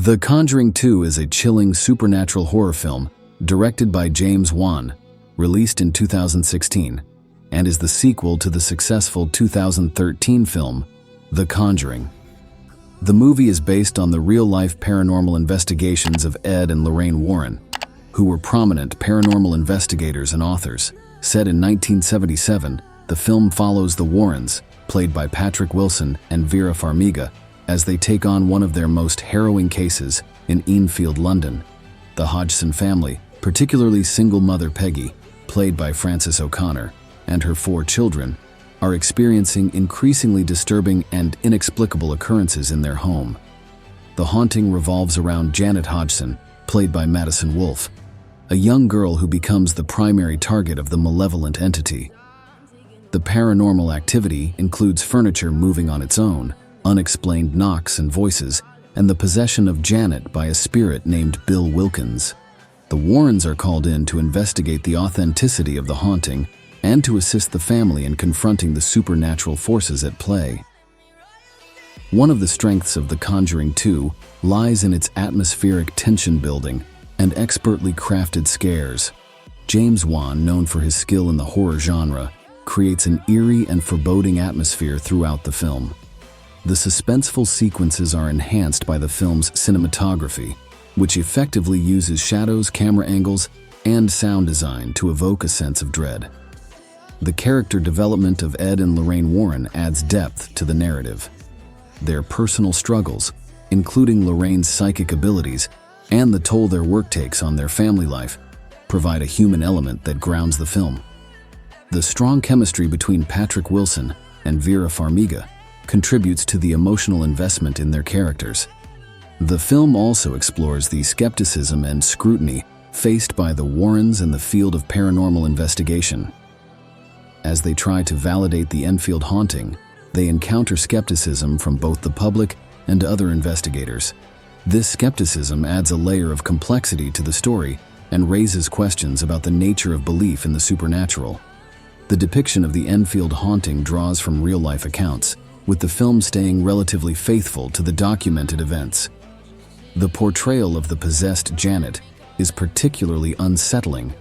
The Conjuring 2 is a chilling supernatural horror film directed by James Wan, released in 2016, and is the sequel to the successful 2013 film, The Conjuring. The movie is based on the real-life paranormal investigations of Ed and Lorraine Warren, who were prominent paranormal investigators and authors. Set in 1977, the film follows the Warrens, played by Patrick Wilson and Vera Farmiga, as they take on one of their most harrowing cases in Enfield, London. The Hodgson family, particularly single mother Peggy, played by Frances O'Connor, and her 4 children, are experiencing increasingly disturbing and inexplicable occurrences in their home. The haunting revolves around Janet Hodgson, played by Madison Wolfe, a young girl who becomes the primary target of the malevolent entity. The paranormal activity includes furniture moving on its own, unexplained knocks and voices, and the possession of Janet by a spirit named Bill Wilkins. The Warrens are called in to investigate the authenticity of the haunting and to assist the family in confronting the supernatural forces at play. One of the strengths of The Conjuring 2 lies in its atmospheric tension building and expertly crafted scares. James Wan, known for his skill in the horror genre, creates an eerie and foreboding atmosphere throughout the film. The suspenseful sequences are enhanced by the film's cinematography, which effectively uses shadows, camera angles, and sound design to evoke a sense of dread. The character development of Ed and Lorraine Warren adds depth to the narrative. Their personal struggles, including Lorraine's psychic abilities and the toll their work takes on their family life, provide a human element that grounds the film. The strong chemistry between Patrick Wilson and Vera Farmiga contributes to the emotional investment in their characters. The film also explores the skepticism and scrutiny faced by the Warrens in the field of paranormal investigation. As they try to validate the Enfield haunting, they encounter skepticism from both the public and other investigators. This skepticism adds a layer of complexity to the story and raises questions about the nature of belief in the supernatural. The depiction of the Enfield haunting draws from real-life accounts, with the film staying relatively faithful to the documented events. The portrayal of the possessed Janet is particularly unsettling,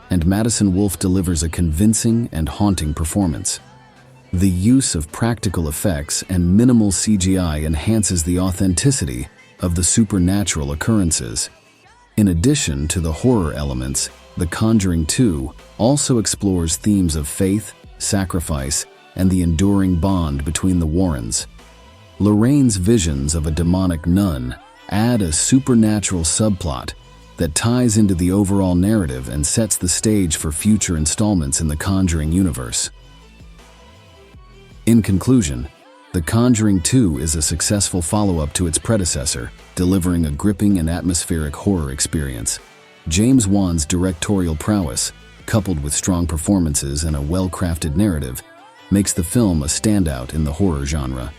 and Madison Wolfe delivers a convincing and haunting performance. The use of practical effects and minimal CGI enhances the authenticity of the supernatural occurrences. In addition to the horror elements, The Conjuring 2 also explores themes of faith, sacrifice, and the enduring bond between the Warrens. Lorraine's visions of a demonic nun add a supernatural subplot that ties into the overall narrative and sets the stage for future installments in the Conjuring universe. In conclusion, The Conjuring 2 is a successful follow-up to its predecessor, delivering a gripping and atmospheric horror experience. James Wan's directorial prowess, coupled with strong performances and a well-crafted narrative, makes the film a standout in the horror genre.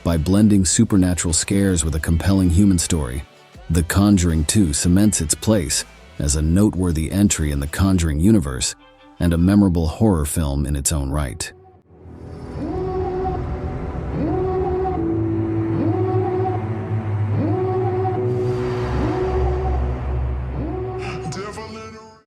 By blending supernatural scares with a compelling human story, The Conjuring 2 cements its place as a noteworthy entry in the Conjuring universe and a memorable horror film in its own right.